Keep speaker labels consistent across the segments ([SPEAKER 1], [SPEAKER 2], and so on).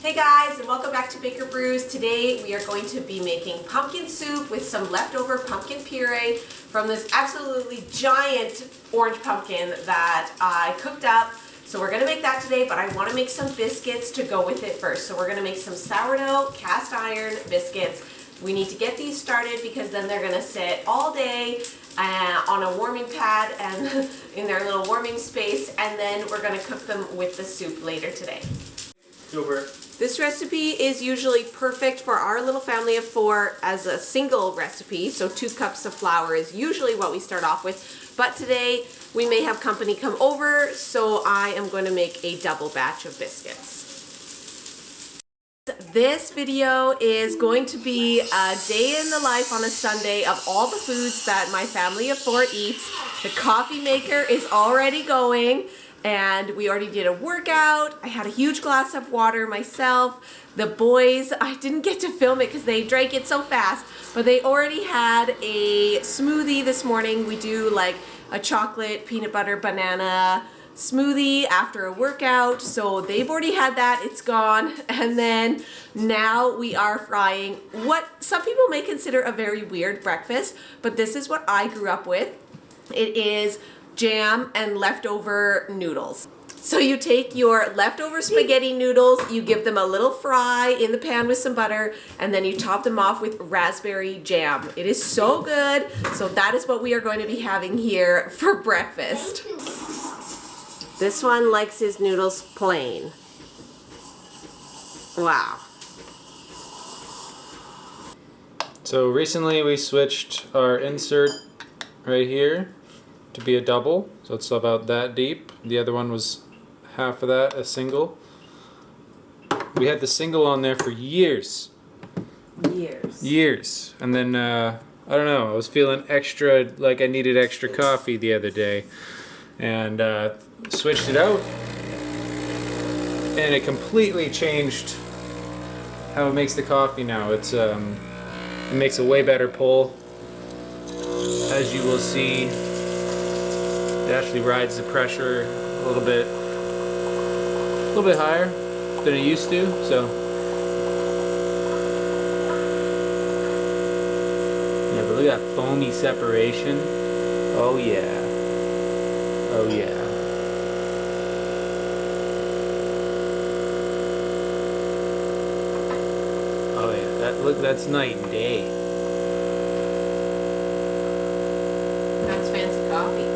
[SPEAKER 1] Hey guys, and welcome back to Baker Brews. Today we are going to be making pumpkin soup with some leftover pumpkin puree from this absolutely giant orange pumpkin that I cooked up. So we're going to make that today, but I want to make some biscuits to go with it first. So we're going to make some sourdough cast iron biscuits. We need to get these started because then they're going to sit all day on a warming pad and in their little warming space, and then we're going to cook them with the soup later today.
[SPEAKER 2] Over.
[SPEAKER 1] This recipe is usually perfect for our little family of 4 as a single recipe, so 2 cups of flour is usually what we start off with. But today we may have company come over, so I am going to make a double batch of biscuits. This video is going to be a day in the life on a Sunday of all the foods that my family of 4 eats. The coffee maker is already going. And we already did a workout. I had a huge glass of water myself. The boys, I didn't get to film it because they drank it so fast, but they already had a smoothie this morning. We do like a chocolate, peanut butter, banana smoothie after a workout. So they've already had that, it's gone. And then now we are frying what some people may consider a very weird breakfast, but this is what I grew up with. It is jam and leftover noodles. So you take your leftover spaghetti noodles, you give them a little fry in the pan with some butter, and then you top them off with raspberry jam. It is so good. So that is what we are going to be having here for breakfast. This one likes his noodles plain. Wow.
[SPEAKER 2] So recently we switched our insert right here to be a double, so it's about that deep. The other one was half of that, a single. We had the single on there for years. Years. And then I don't know, I was feeling extra, like I needed extra coffee the other day, and switched it out, and it completely changed how it makes the coffee now. It makes a way better pull, as you will see. It actually rides the pressure a little bit higher than it used to. So yeah, but look at that foamy separation. Oh yeah. Oh yeah. Oh yeah. That's night and day.
[SPEAKER 1] That's fancy coffee.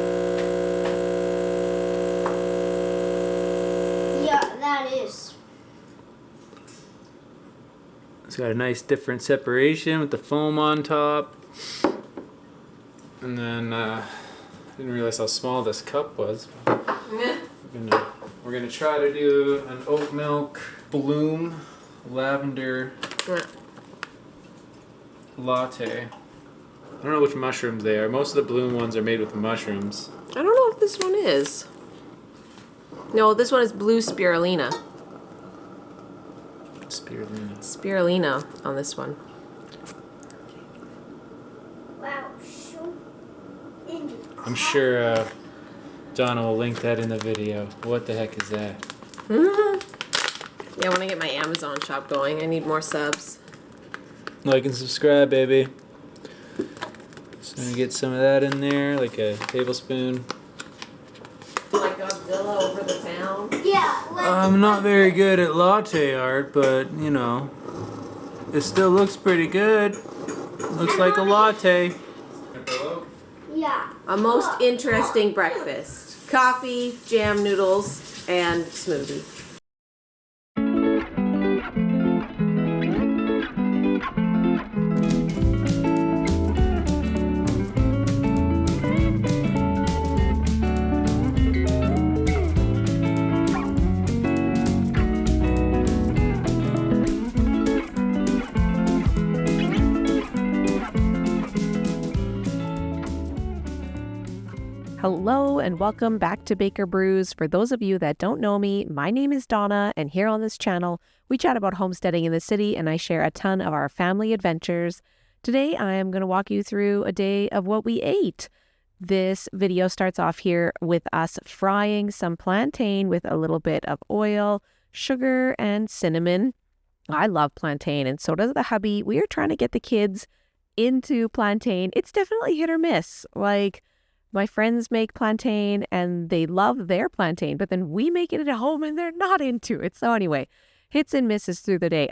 [SPEAKER 2] It's got a nice different separation with the foam on top. And then I didn't realize how small this cup was. We're gonna try to do an oat milk bloom lavender latte. I don't know which mushrooms they are. Most of the bloom ones are made with mushrooms.
[SPEAKER 1] I don't know if this one is. No, this one is blue spirulina. Spirulina on this one.
[SPEAKER 3] Wow.
[SPEAKER 2] I'm sure Donna will link that in the video. What the heck is that?
[SPEAKER 1] Yeah, I want to get my Amazon shop going. I need more subs.
[SPEAKER 2] Like and subscribe, baby. So I'm gonna get some of that in there, like a tablespoon.
[SPEAKER 1] Like Godzilla over the town.
[SPEAKER 3] Yeah.
[SPEAKER 2] I'm not very good at latte art, but you know, it still looks pretty good. Looks like a latte.
[SPEAKER 3] Yeah.
[SPEAKER 1] A most interesting breakfast. Coffee, jam noodles, and smoothie. Hello and welcome back to Baker Brews. For those of you that don't know me, my name is Donna, and here on this channel, we chat about homesteading in the city, and I share a ton of our family adventures. Today, I am going to walk you through a day of what we ate. This video starts off here with us frying some plantain with a little bit of oil,
[SPEAKER 4] sugar and cinnamon. I love plantain, and so does the hubby. We are trying to get the kids into plantain. It's definitely hit or miss. Like, my friends make plantain and they love their plantain, but then we make it at home and they're not into it. So anyway, hits and misses through the day.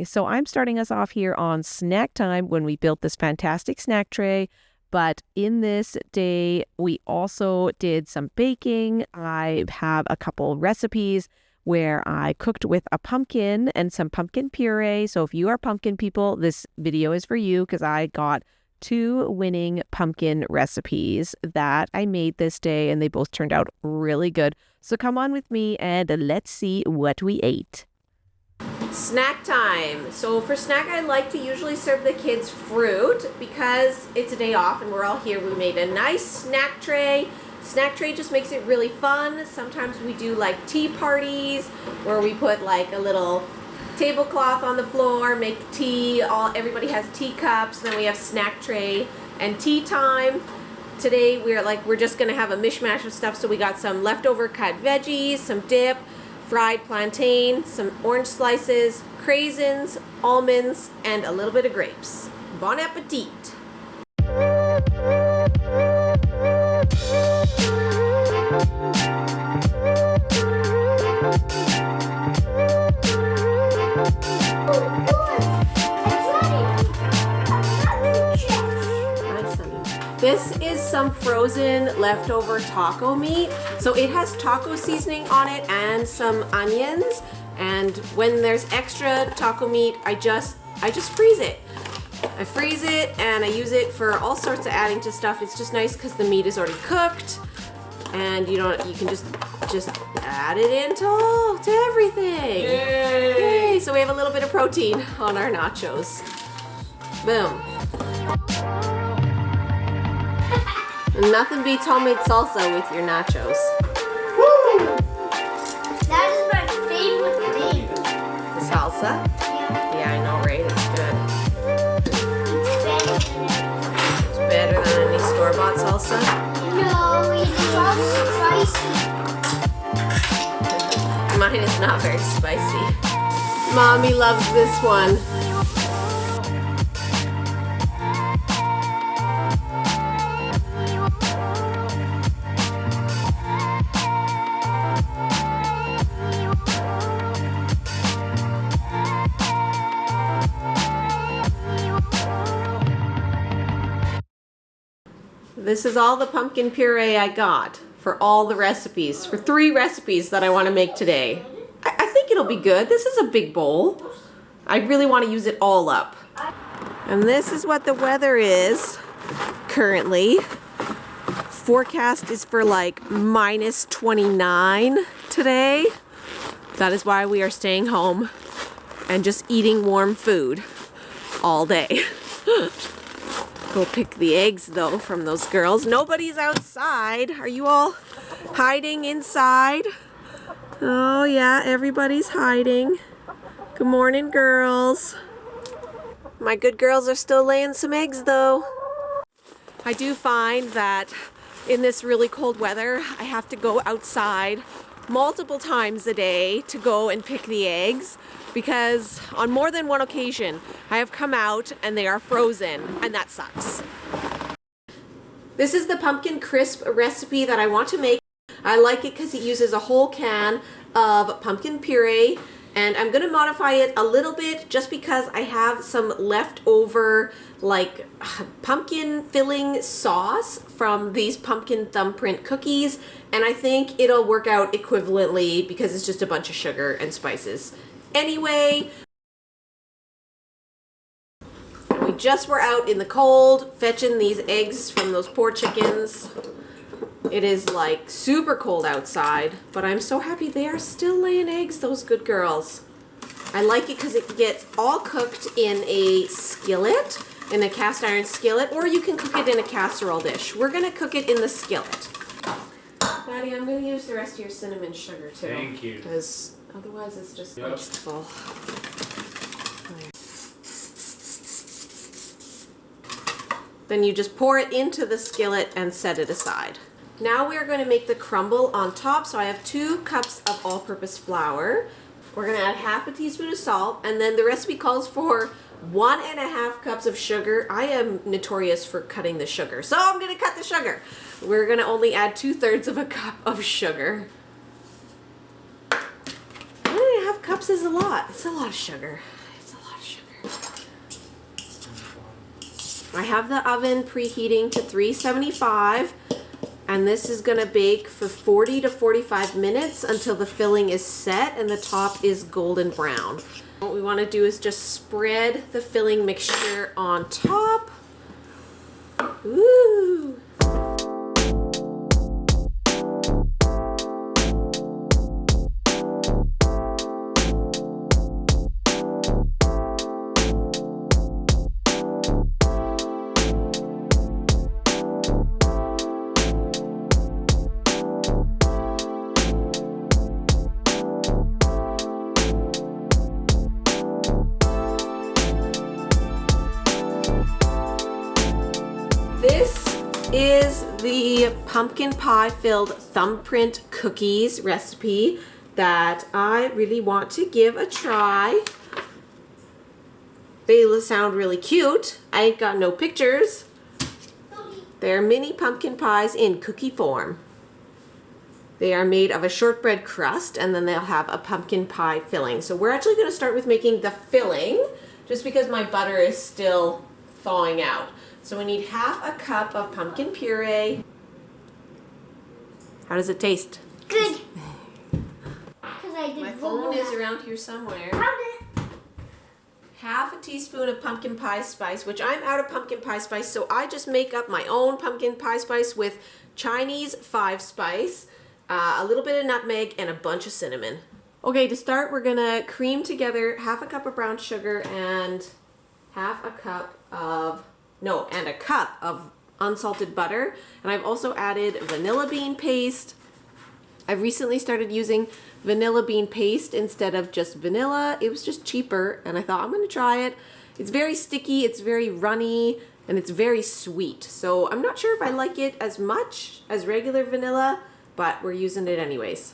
[SPEAKER 4] So I'm starting us off here on snack time when we built this fantastic snack tray. But in this day, we also did some baking. I have a couple recipes where I cooked with a pumpkin and some pumpkin puree. So if you are pumpkin people, this video is for you because I got 2 winning pumpkin recipes that I made this day and they both turned out really good. So come on with me and let's see what we ate.
[SPEAKER 1] Snack time. So for snack, I like to usually serve the kids fruit because it's a day off and we're all here. We made a nice snack tray. Snack tray just makes it really fun. Sometimes we do like tea parties where we put like a little tablecloth on the floor, make tea. Everybody has teacups. Then we have snack tray and tea time. Today we're just gonna have a mishmash of stuff. So we got some leftover cut veggies, some dip, fried plantain, some orange slices, craisins, almonds, and a little bit of grapes. Bon appetit! This is some frozen leftover taco meat. So it has taco seasoning on it and some onions. And when there's extra taco meat, I just freeze it. I freeze it and I use it for all sorts of adding to stuff. It's just nice because the meat is already cooked, and you can just add it into everything. Yay! So we have a little bit of protein on our nachos. Boom. Nothing beats homemade salsa with your nachos.
[SPEAKER 3] Woo! That is my favorite thing.
[SPEAKER 1] The salsa? Yeah, I know, right? It's good. It's better than any store-bought salsa?
[SPEAKER 3] No, it's all spicy.
[SPEAKER 1] Mine is not very spicy. Mommy loves this one. This is all the pumpkin puree I got for all the recipes, for 3 recipes that I want to make today. I think it'll be good. This is a big bowl. I really want to use it all up. And this is what the weather is currently. Forecast is for like minus 29 today. That is why we are staying home and just eating warm food all day. Go pick the eggs though from those girls. Nobody's outside. Are you all hiding inside? Oh yeah, everybody's hiding. Good morning, girls. My good girls are still laying some eggs though. I do find that in this really cold weather, I have to go outside multiple times a day to go and pick the eggs, because on more than one occasion I have come out and they are frozen, and that sucks. This is the pumpkin crisp recipe that I want to make. I like it because it uses a whole can of pumpkin puree, and I'm going to modify it a little bit just because I have some leftover like pumpkin filling sauce from these pumpkin thumbprint cookies, and I think it'll work out equivalently because it's just a bunch of sugar and spices. Anyway, we just were out in the cold fetching these eggs from those poor chickens. It is like super cold outside, but I'm so happy they are still laying eggs, those good girls. I like it because it gets all cooked in a skillet, in a cast iron skillet, or you can cook it in a casserole dish. We're gonna cook it in the skillet. Daddy, I'm gonna use the rest of your cinnamon sugar too.
[SPEAKER 2] Thank you.
[SPEAKER 1] Because otherwise it's just wasteful. Then you just pour it into the skillet and set it aside. Now we are going to make the crumble on top. So I have 2 cups of all-purpose flour, We're gonna add half a teaspoon of salt, and then the recipe calls for 1.5 cups of sugar. I am notorious for cutting the sugar, so I'm gonna cut the sugar. We're gonna only add 2/3 of a cup of sugar. 1.5 cups is a lot. It's a lot of sugar. It's a lot of sugar. I have the oven preheating to 375, and this is gonna bake for 40 to 45 minutes until the filling is set and the top is golden brown. What we wanna do is just spread the filling mixture on top. Ooh. This is the pumpkin pie filled thumbprint cookies recipe that I really want to give a try. They sound really cute. I ain't got no pictures. They're mini pumpkin pies in cookie form. They are made of a shortbread crust, and then they'll have a pumpkin pie filling. So we're actually gonna start with making the filling, just because my butter is still thawing out. So we need half a cup of pumpkin puree. How does it taste?
[SPEAKER 3] Good. Because I did
[SPEAKER 1] My phone is around here somewhere. Half a teaspoon of pumpkin pie spice, which I'm out of pumpkin pie spice, so I just make up my own pumpkin pie spice with Chinese 5 spice, a little bit of nutmeg, and a bunch of cinnamon. Okay, to start, we're gonna cream together half a cup of brown sugar and a cup of unsalted butter. And I've also added vanilla bean paste. I've recently started using vanilla bean paste instead of just vanilla. It was just cheaper, and I thought I'm gonna try it. It's very sticky, it's very runny, and it's very sweet. So I'm not sure if I like it as much as regular vanilla, but we're using it anyways.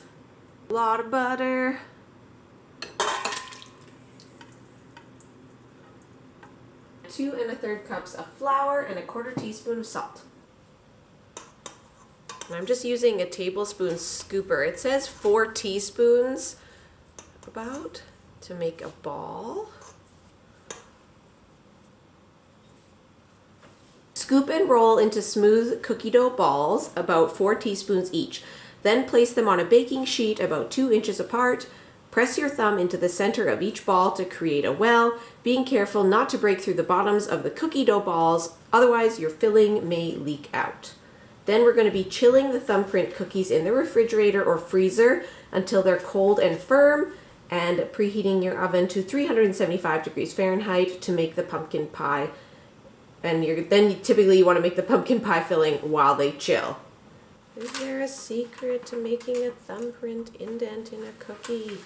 [SPEAKER 1] A lot of butter. Two and a third cups of flour and a 1/4 teaspoon of salt. And I'm just using a tablespoon scooper. It says 4 teaspoons about to make a ball. Scoop and roll into smooth cookie dough balls, about 4 teaspoons each. Then place them on a baking sheet about 2 inches apart. Press your thumb into the center of each ball to create a well, being careful not to break through the bottoms of the cookie dough balls, otherwise your filling may leak out. Then we're going to be chilling the thumbprint cookies in the refrigerator or freezer until they're cold and firm, and preheating your oven to 375 degrees Fahrenheit to make the pumpkin pie. And typically you want to make the pumpkin pie filling while they chill. Is there a secret to making a thumbprint indent in a cookie?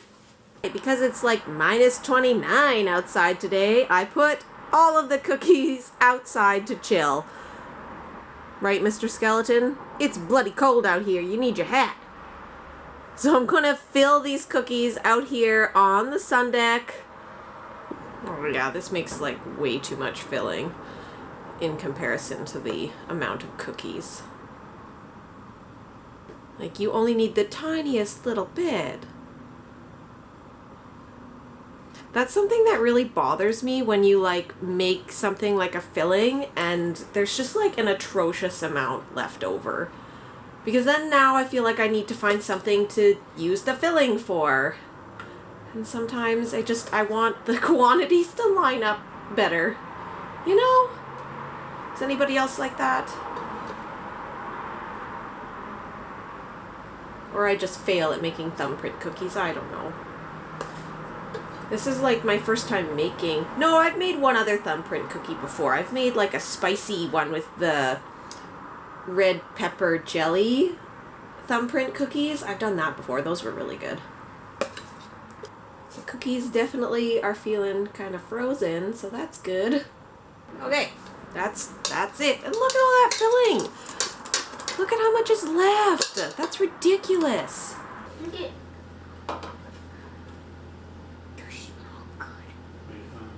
[SPEAKER 1] Because it's like -29 outside today, I put all of the cookies outside to chill. Right, Mr. Skeleton? It's bloody cold out here. You need your hat. So I'm gonna fill these cookies out here on the sun deck. Oh yeah, this makes like way too much filling in comparison to the amount of cookies. Like, you only need the tiniest little bit. That's something that really bothers me when you like make something like a filling and there's just like an atrocious amount left over. Because then now I feel like I need to find something to use the filling for. And sometimes I want the quantities to line up better. You know? Is anybody else like that? Or I just fail at making thumbprint cookies, I don't know. This is like my first time making... No, I've made one other thumbprint cookie before. I've made like a spicy one with the red pepper jelly thumbprint cookies. I've done that before. Those were really good. The cookies definitely are feeling kind of frozen, so that's good. Okay, that's it. And look at all that filling. Look at how much is left. That's ridiculous.
[SPEAKER 3] Okay.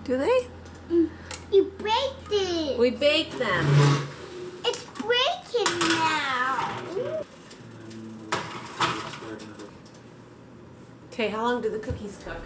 [SPEAKER 1] Do they?
[SPEAKER 3] You baked it.
[SPEAKER 1] We baked them.
[SPEAKER 3] It's breaking now.
[SPEAKER 1] Okay, how long do the cookies cook?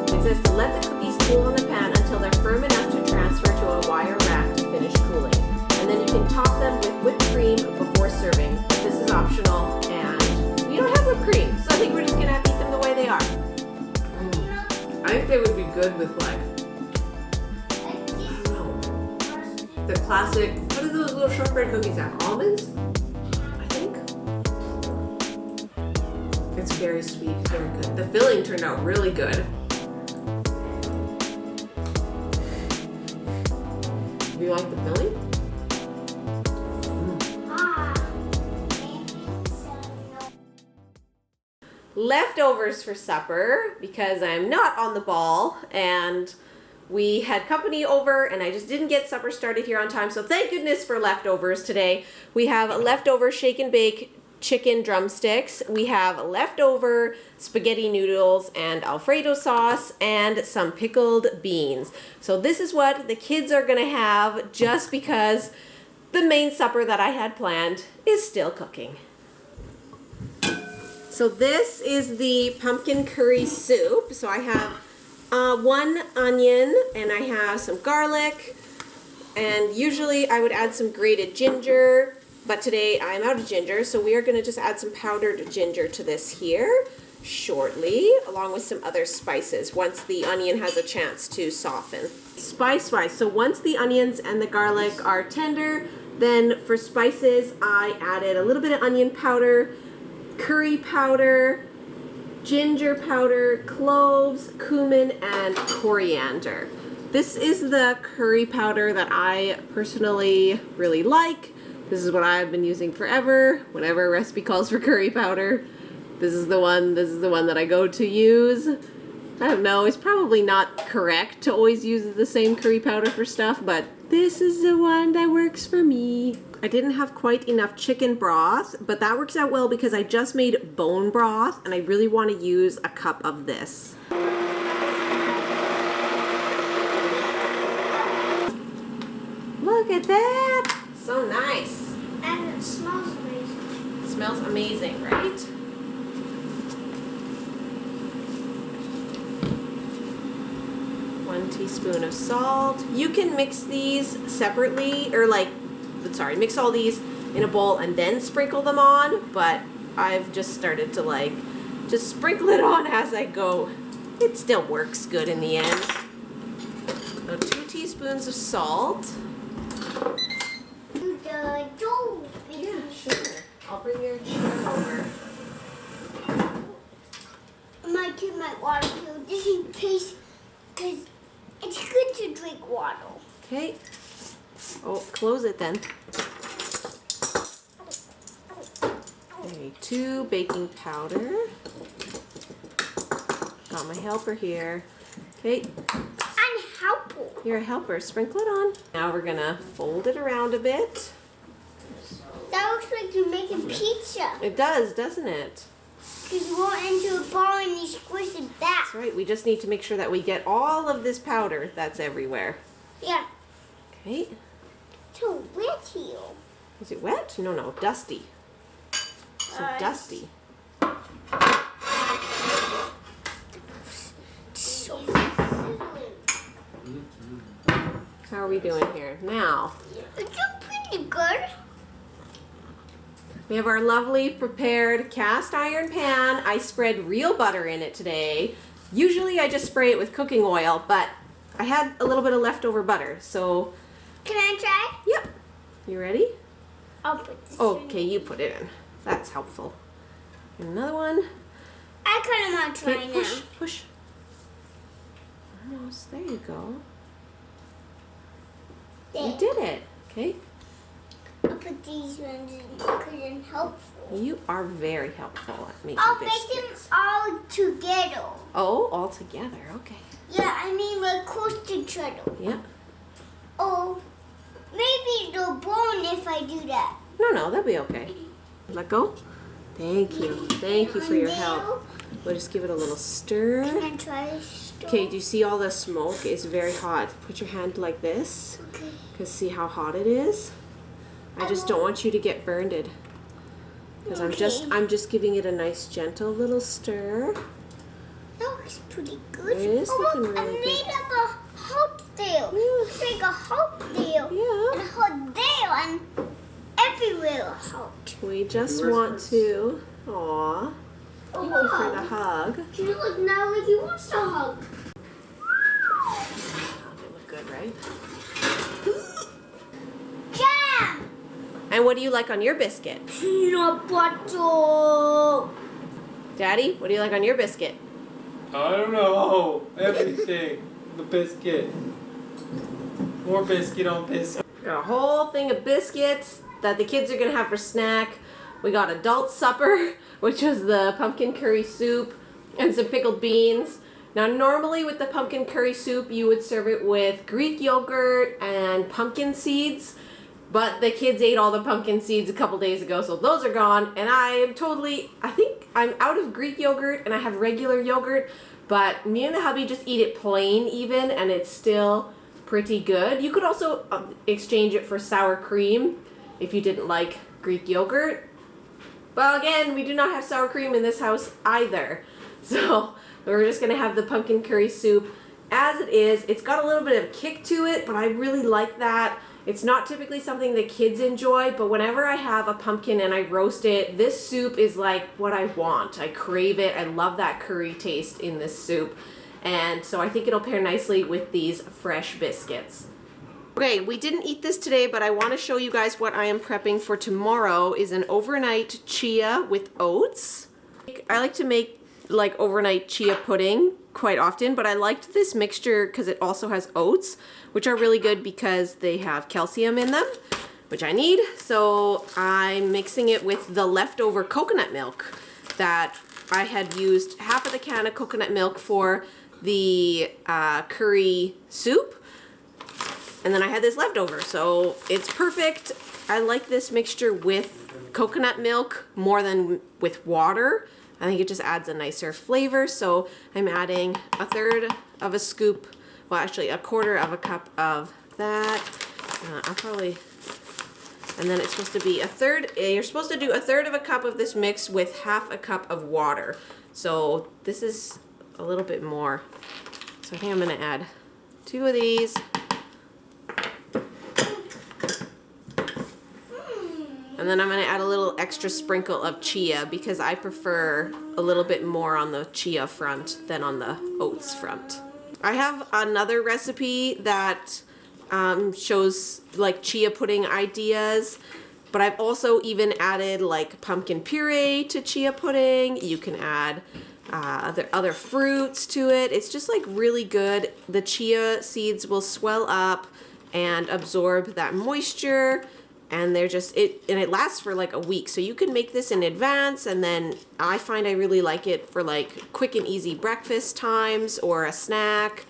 [SPEAKER 1] It says to let the cookies cool in the pan until they're firm enough to transfer to a wire rack to finish cooling. And then you can top them with whipped cream before serving. This is optional, and we don't have whipped cream, so I think we're just gonna have to eat them the way they are. I think they would be good with like, I don't know, the classic, what do those little shortbread cookies have? Almonds? I think. It's very sweet, very good. The filling turned out really good. Do you like the filling? Leftovers for supper because I'm not on the ball and we had company over and I just didn't get supper started here on time, so thank goodness for leftovers today. We have leftover shake and bake chicken drumsticks, we have leftover spaghetti noodles and Alfredo sauce, and some pickled beans. So this is what the kids are gonna have just because the main supper that I had planned is still cooking. So this is the pumpkin curry soup. So I have 1 onion and I have some garlic, and usually I would add some grated ginger, but today I'm out of ginger, so we are going to just add some powdered ginger to this here shortly, along with some other spices once the onion has a chance to soften. Spice-wise, so once the onions and the garlic are tender, then for spices I added a little bit of onion powder, curry powder, ginger powder, cloves, cumin, and coriander. This is the curry powder that I personally really like. This is what I've been using forever. Whenever a recipe calls for curry powder, this is the one that I go to use. I don't know, it's probably not correct to always use the same curry powder for stuff, but this is the one that works for me. I didn't have quite enough chicken broth, but that works out well because I just made bone broth and I really want to use a cup of this. Look at that! So nice.
[SPEAKER 3] And it smells amazing.
[SPEAKER 1] It smells amazing, right? One teaspoon of salt. You can mix these separately, or mix all these in a bowl and then sprinkle them on, but I've just started to just sprinkle it on as I go. It still works good in the end. So 2 teaspoons of salt. Yeah, sure. I'll bring your chair over.
[SPEAKER 3] I might do my water too, just in case, because it's good to drink water.
[SPEAKER 1] Okay. Oh, close it then. Okay, 2 baking powder. Got my helper here. Okay.
[SPEAKER 3] I'm helpful.
[SPEAKER 1] You're a helper. Sprinkle it on. Now we're gonna fold it around a bit.
[SPEAKER 3] That looks like you're making pizza.
[SPEAKER 1] It does, doesn't it?
[SPEAKER 3] Because you roll into a ball and you squish it back.
[SPEAKER 1] That's right. We just need to make sure that we get all of this powder that's everywhere.
[SPEAKER 3] Yeah.
[SPEAKER 1] Okay.
[SPEAKER 3] So wet here.
[SPEAKER 1] Is it wet? No, dusty. So dusty.
[SPEAKER 3] So sizzling.
[SPEAKER 1] How are we doing here? Now,
[SPEAKER 3] It's pretty good.
[SPEAKER 1] we have our lovely prepared cast iron pan. I spread real butter in it today. Usually I just spray it with cooking oil, but I had a little bit of leftover butter, so...
[SPEAKER 3] Can I try?
[SPEAKER 1] Yep. You ready?
[SPEAKER 3] I'll put this
[SPEAKER 1] Okay, you put it in. That's helpful. And another one.
[SPEAKER 3] I kind of want to try
[SPEAKER 1] Okay,
[SPEAKER 3] now.
[SPEAKER 1] push. Almost. There you go. You did it. Okay.
[SPEAKER 3] I'll put these ones in because I'm helpful.
[SPEAKER 1] You are very helpful at making
[SPEAKER 3] I'll
[SPEAKER 1] biscuits.
[SPEAKER 3] make them all together.
[SPEAKER 1] Oh, all together. Okay.
[SPEAKER 3] Yeah, I mean like close to each other.
[SPEAKER 1] Yeah.
[SPEAKER 3] Oh, maybe the ball if I do that.
[SPEAKER 1] No, that'll be okay. Let go. Thank you. Thank you for your help. We'll just give it a little stir.
[SPEAKER 3] Can I try to stir?
[SPEAKER 1] Okay, do you see all the smoke? It's very hot. Put your hand like this.
[SPEAKER 3] Okay.
[SPEAKER 1] Because see how hot it is? I just don't want you to get burned. Because I'm just giving it a nice gentle little stir.
[SPEAKER 3] That looks pretty good.
[SPEAKER 1] It is looking
[SPEAKER 3] look,
[SPEAKER 1] really
[SPEAKER 3] I
[SPEAKER 1] good.
[SPEAKER 3] made up a hot deal. It's like a hot deal.
[SPEAKER 1] Yeah.
[SPEAKER 3] And a hot deal and everywhere hot.
[SPEAKER 1] We just want to. Aw. Thank you for the hug.
[SPEAKER 3] You look now like you want a hug.
[SPEAKER 1] They look good, right?
[SPEAKER 3] Jam!
[SPEAKER 1] And what do you like on your biscuit?
[SPEAKER 3] Peanut butter.
[SPEAKER 1] Daddy, what do you like on your biscuit?
[SPEAKER 2] I don't know. Everything. The biscuit. More biscuit on biscuit.
[SPEAKER 1] Got a whole thing of biscuits that the kids are gonna have for snack. We got adult supper, which was the pumpkin curry soup and some pickled beans. Now normally with the pumpkin curry soup you would serve it with Greek yogurt and pumpkin seeds, but the kids ate all the pumpkin seeds a couple days ago, so those are gone. And I think I'm out of Greek yogurt and I have regular yogurt, but me and the hubby just eat it plain even, and it's still pretty good. You could also exchange it for sour cream if you didn't like Greek yogurt. Well, again, we do not have sour cream in this house either. So we're just gonna have the pumpkin curry soup as it is. It's got a little bit of kick to it, but I really like that. It's not typically something that kids enjoy, but whenever I have a pumpkin and I roast it, this soup is like what I want. I crave it. I love that curry taste in this soup. And so I think it'll pair nicely with these fresh biscuits. Okay, we didn't eat this today, but I want to show you guys what I am prepping for tomorrow is an overnight chia with oats. I like to make like overnight chia pudding quite often, but I liked this mixture because it also has oats, which are really good because they have calcium in them, which I need. So I'm mixing it with the leftover coconut milk that I had used half of the can of coconut milk for the curry soup. And then I had this leftover, so it's perfect. I like this mixture with coconut milk more than with water. I think it just adds a nicer flavor. So I'm adding a third of a scoop, well actually a quarter of a cup of that. And then it's supposed to be a third, you're supposed to do a third of a cup of this mix with half a cup of water. So this is a little bit more. So I think I'm gonna add 2 of these. And then I'm going to add a little extra sprinkle of chia because I prefer a little bit more on the chia front than on the oats front. I have another recipe that shows like chia pudding ideas, but I've also even added like pumpkin puree to chia pudding. You can add other fruits to it. It's just like really good. The chia seeds will swell up and absorb that moisture. And they're just, it lasts for like a week. So you can make this in advance, and then I find I really like it for like quick and easy breakfast times or a snack.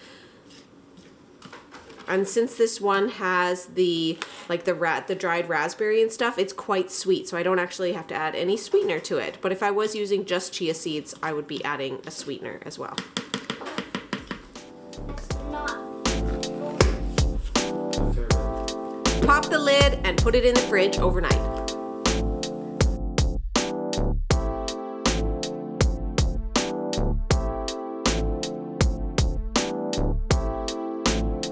[SPEAKER 1] And since this one has the dried raspberry and stuff, it's quite sweet. So I don't actually have to add any sweetener to it. But if I was using just chia seeds, I would be adding a sweetener as well. Pop the lid and put it in the fridge overnight.